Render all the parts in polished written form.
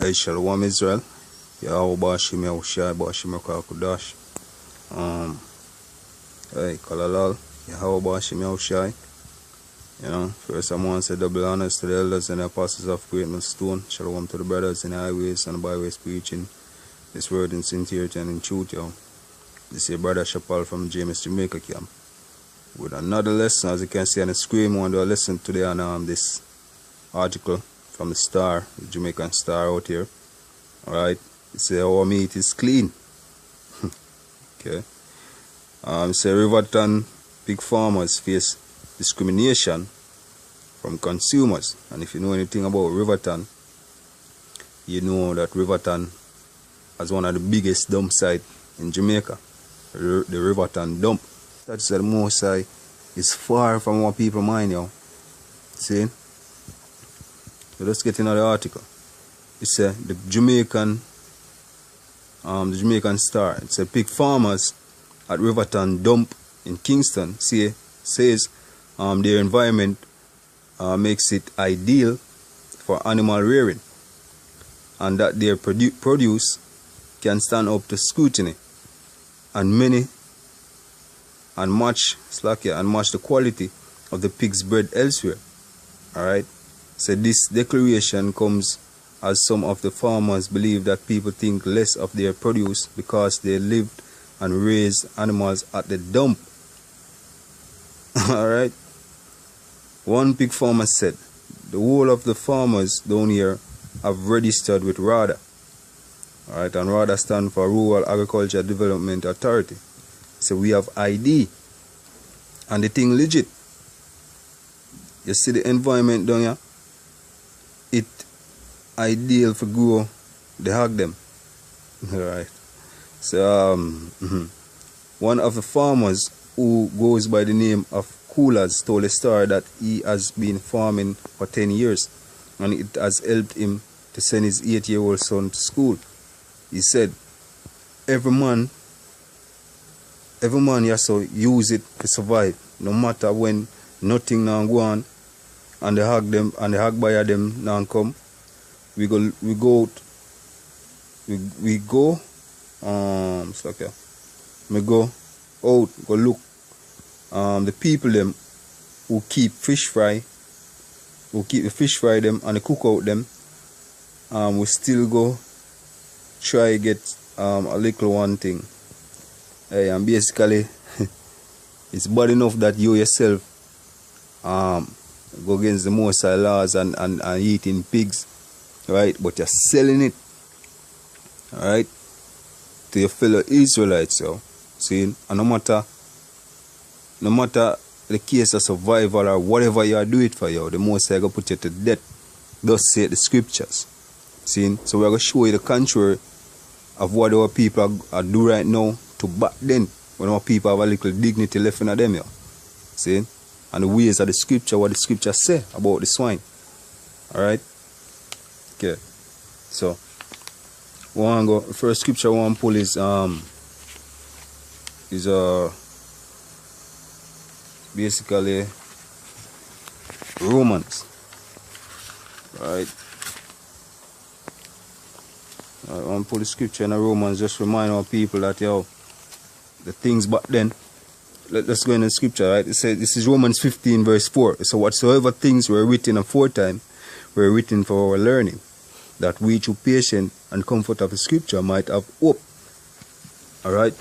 Hey, Shalom Israel. Yahweh Bashim Yahushai Bashim Kudash. Hey, Kalalal. Yahweh Bashim Yahushai. You know, first I want to say double honors to the elders and the apostles of Great Millstone. Shalom to the brothers in the highways and the byways preaching this word in sincerity and in truth, yo. This is brother Chapal from James, Jamaica camp. With another lesson, as you can see on the screen, we want to listen today on this article from the Star, the Jamaican Star out here. Alright, it says our meat is clean. Okay. Say Riverton pig farmers face discrimination from consumers. And if you know anything about Riverton, you know that Riverton is one of the biggest dump sites in Jamaica. The Riverton dump. That's the most is far from what people mind, yo. See? So let's get into the article. It says the Jamaican Star. It says pig farmers at Riverton dump in Kingston says their environment makes it ideal for animal rearing, and that their produce can stand up to scrutiny and match the quality of the pigs bred elsewhere. Alright. So this declaration comes as some of the farmers believe that people think less of their produce because they lived and raised animals at the dump. Alright. One pig farmer said the whole of the farmers down here have registered with RADA. Alright, and RADA stands for Rural Agriculture Development Authority. So we have ID and the thing legit. You see the environment down here? It ideal for grow the hog them. Alright. So one of the farmers who goes by the name of Coolers told a Star that he has been farming for 10 years and it has helped him to send his 8-year-old son to school. He said every man has to use it to survive, no matter when nothing now go on and the hog buyer them now come. We go out go look the people them who keep the fish fry them and they cook out them. We still go try get a little one thing. Hey, and basically it's bad enough that you yourself go against the Most High laws and eating pigs, right? But you're selling it, alright, to your fellow Israelites, so see, and no matter the case of survival or whatever you do it for you, the Most High gonna put you to death. Thus say the scriptures. See, so we're gonna show you the contrary of what our people are do right now to back then, when our people have a little dignity left in them, yo. See, and the ways of the scripture, what the scripture say about the swine. Alright? Okay. So the first scripture I want to pull is basically Romans. Right. I want to pull the scripture in Romans, just remind our people that the things back then. Let's go in the scripture, right? It says, this is Romans 15 verse 4. So whatsoever things were written aforetime were written for our learning, that we through patience and comfort of the scripture might have hope. Alright?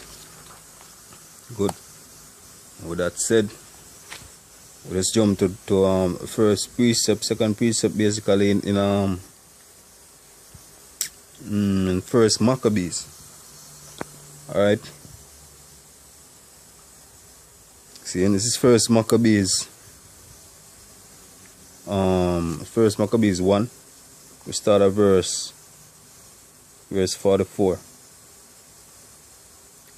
Good. With that said, let's jump to first precept, second precept, basically in First Maccabees. Alright? See, and this is First Maccabees 1. We start at verse 44.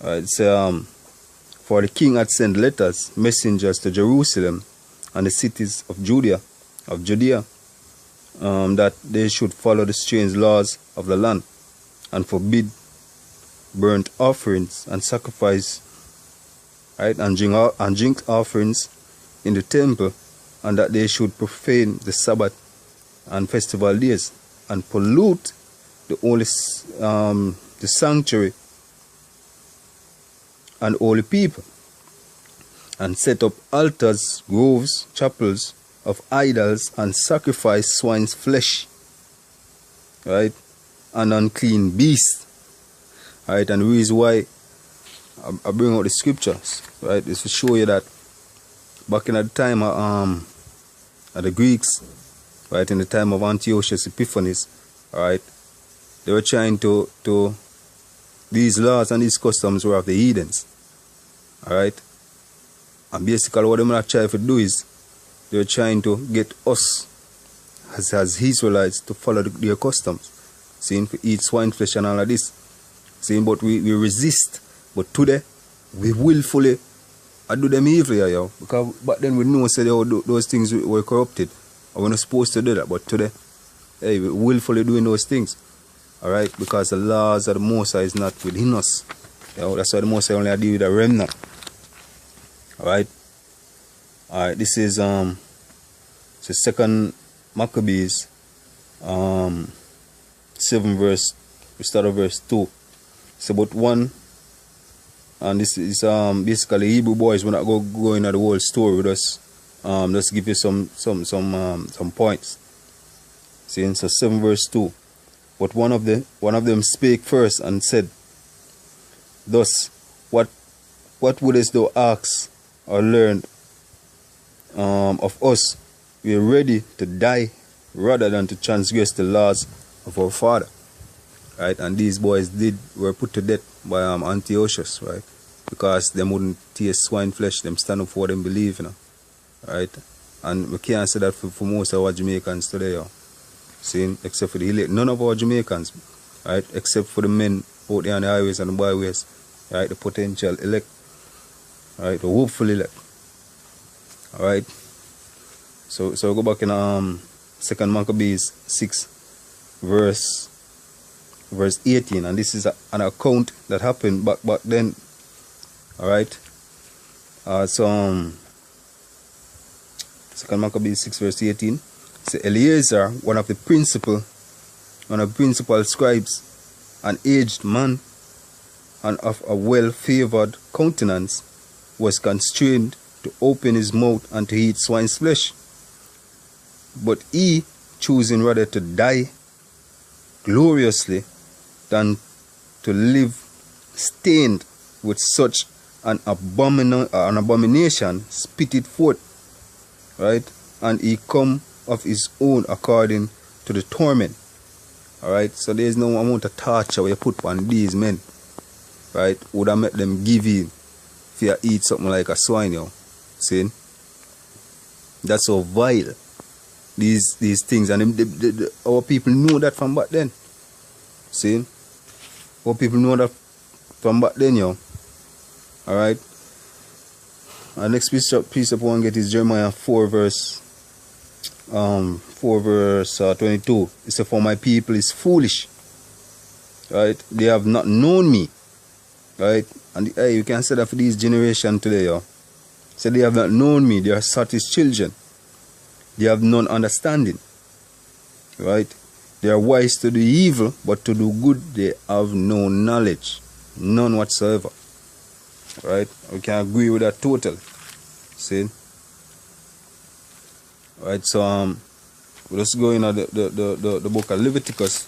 Alright, it says, for the king had sent letters, messengers to Jerusalem and the cities of Judea, that they should follow the strange laws of the land and forbid burnt offerings and sacrifice, right, and drink offerings in the temple, and that they should profane the Sabbath and festival days and pollute the sanctuary and holy people, and set up altars, groves, chapels of idols, and sacrifice swine's flesh, right, and unclean beasts, right. And the reason why I bring out the scriptures, right, is to show you that back in the time of the Greeks, right, in the time of Antiochus Epiphanes, right, they were trying to these laws and these customs were of the heathens, alright. And basically what they might try to do is they were trying to get us as Israelites to follow their customs, seeing to eat swine flesh and all of this, seeing, but we resist. But today we willfully do them evil, yo, because back then we know say those things were corrupted and we're not supposed to do that. But today, hey, we're willfully doing those things, alright, because the laws of the Most High is not within us. That's why the Most High only deal with a remnant. Alright. Alright, this is the 2nd Maccabees 7 verse, we start at verse 2. It's about one, and this is basically Hebrew boys. We're not go into the whole story with us. Let's give you some points. See, so 7 verse 2. But one of them spake first and said, thus, what wouldest thou ask or learn of us? We are ready to die rather than to transgress the laws of our father, right? And these boys were put to death by Antiochus, right? Because they wouldn't taste swine flesh. Them stand up for what they believe, you know, right? And we can't say that for most of our Jamaicans today, yo. See, except for the elite. None of our Jamaicans, right? Except for the men out there on the highways and the byways, right? The potential elect, right? The hopeful elect, all right? So we go back in 2nd Maccabees 6 verse 18, and this is an account that happened back then, all right. So 2nd Maccabees 6 verse 18. So Eliezer, one of the principal scribes, an aged man and of a well-favored countenance, was constrained to open his mouth and to eat swine's flesh. But he, choosing rather to die gloriously than to live stained with such an abomination, spit it forth, right? And he come of his own according to the torment, all right. So there is no amount of torture where you put on these men, right, would have make them give in if you eat something like a swine, yo. See, that's so vile, these things, and our people know that from back then. See, our people know that from back then, yo. All right. Our next piece I want to get is Jeremiah 4 verse 22. It says, for my people is foolish, right? They have not known me, right? And hey, you can say that for this generation today, yo. So they have not known me. They are Sati's children. They have none understanding, right? They are wise to do evil, but to do good they have no knowledge, none whatsoever, right? We can agree with that totally. See, right? So we'll just go into the book of Leviticus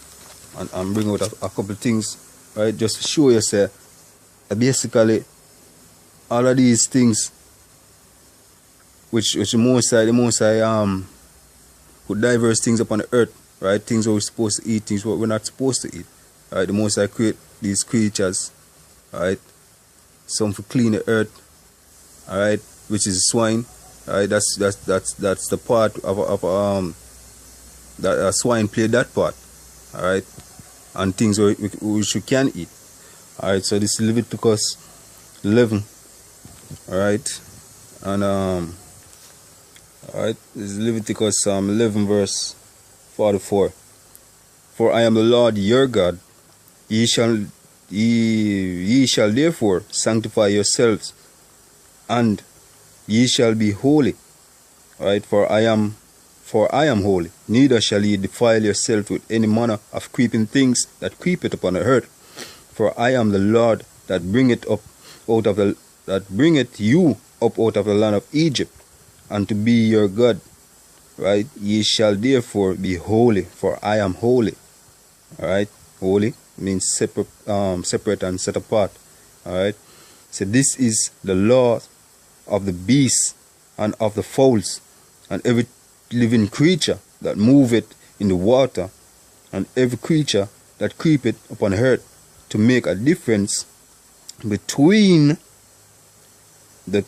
and bring out a couple of things, right? Just to show you, say, basically all of these things which the Most High put diverse things upon the earth, right? Things that we're supposed to eat, things what we're not supposed to eat, right? The Most High create these creatures, right? Some for clean the earth, all right, which is swine, right? That's the part of that swine play that part, all right, and things which we can eat, all right. So this is Leviticus 11, all right, and all right, this is Leviticus 11 verse 44. For I am the Lord your God. Ye shall therefore sanctify yourselves, and ye shall be holy. Right? For I am for I am holy. Neither shall ye defile yourself with any manner of creeping things that creepeth upon the earth. For I am the Lord that bringeth you up out of the land of Egypt, and to be your God. Right? Ye shall therefore be holy, for I am holy. Alright? Holy means separate and set apart. Alright? So this is the law of the beasts and of the fowls, and every living creature that moveth in the water, and every creature that creepeth upon the earth, to make a difference between the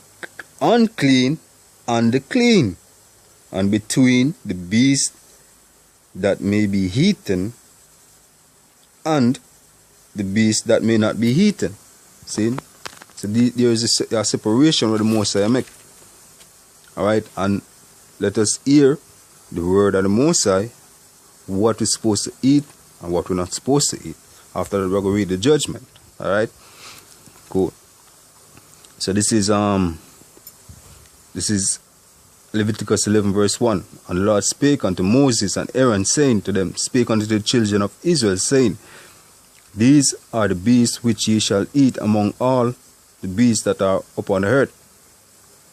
unclean and the clean, and between the beast that may be eaten and the beast that may not be eaten. See? So there is a separation with the Most High make. Alright, and let us hear the word of the Most High, what we're supposed to eat and what we're not supposed to eat. After that, we're going to read the judgment. Alright? Cool. So this is Leviticus 11 verse 1. And the Lord spake unto Moses and Aaron, saying to them, Spake unto the children of Israel, saying, These are the beasts which ye shall eat among all the beasts that are upon the earth.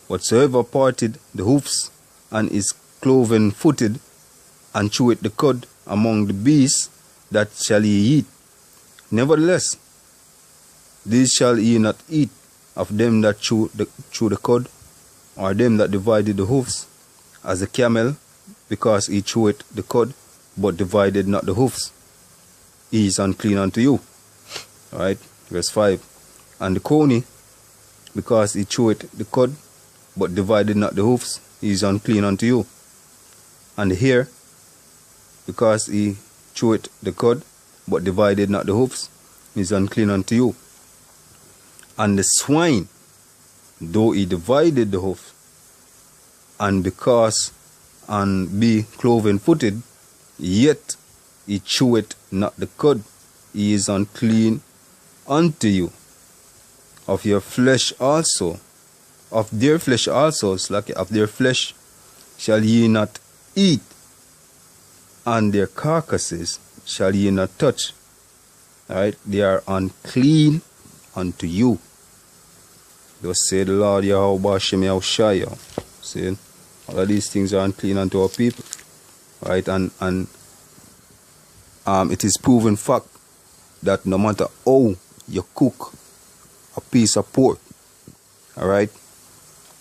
Whatsoever parted the hoofs, and is cloven footed, and cheweth the cud among the beasts, that shall ye eat. Nevertheless, these shall ye not eat of them that chew the cud, or them that divided the hoofs, as the camel, because he cheweth the cud, but divided not the hoofs. He is unclean unto you. Alright, verse 5. And the coney, because he cheweth the cud, but divided not the hoofs, he is unclean unto you. And the hare, because he cheweth the cud, but divided not the hoofs, he is unclean unto you. And the swine, though he divided the hoof, and be cloven footed, yet he cheweth not the cud, he is unclean unto you. Of your flesh also, of their flesh also, of their flesh shall ye not eat, and their carcasses shall ye not touch. Alright, they are unclean unto you. Thus say the Lord Yahweh Hashem Yahushua. See, all of these things are unclean unto our people. Right, and it is proven fact that no matter how you cook a piece of pork, alright,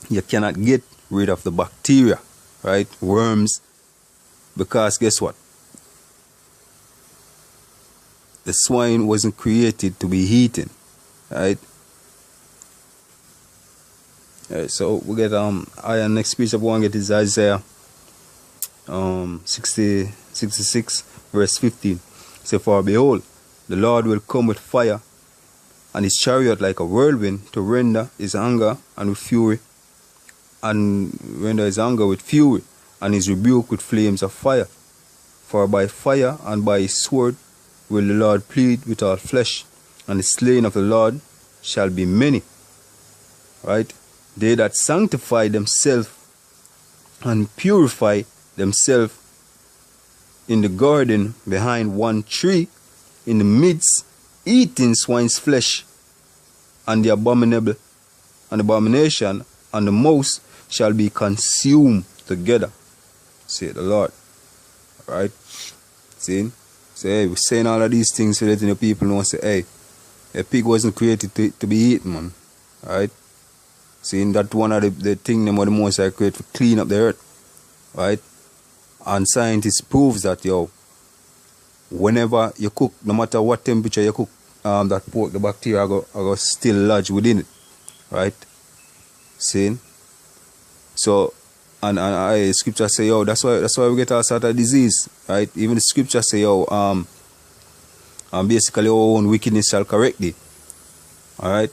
you cannot get rid of the bacteria, right, worms, because guess what? The swine wasn't created to be eaten, right? Alright, so we get our next piece of one get is Isaiah 66 verse 15. Say, for behold, the Lord will come with fire, and his chariot like a whirlwind, to render his anger and with fury, and render his anger with fury, and his rebuke with flames of fire. For by fire and by his sword will the Lord plead with all flesh, and the slain of the Lord shall be many. Right? They that sanctify themselves and purify themselves in the garden behind one tree, in the midst, eating swine's flesh, and the abomination and the mouse shall be consumed together, saith the Lord. Alright? See? So hey, we're saying all of these things so that the people know, say, hey, a pig wasn't created to be eaten, man. Alright? See, that one of the thing them are the most I create to clean up the earth. Right? And scientists proves that, yo, whenever you cook, no matter what temperature you cook that pork, the bacteria are go still lodge within it. Right? See? So, and scripture say, yo, that's why we get all sort of disease. Right? Even the scripture say, yo, basically our own wickedness shall correct thee. Alright?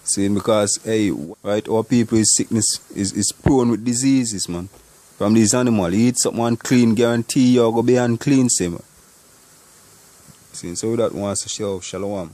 See, because, hey, right, our people is sickness, is prone with diseases, man. From these animals, you eat something unclean, guarantee you're going to be unclean, see, man. See, so that wants to show shalom.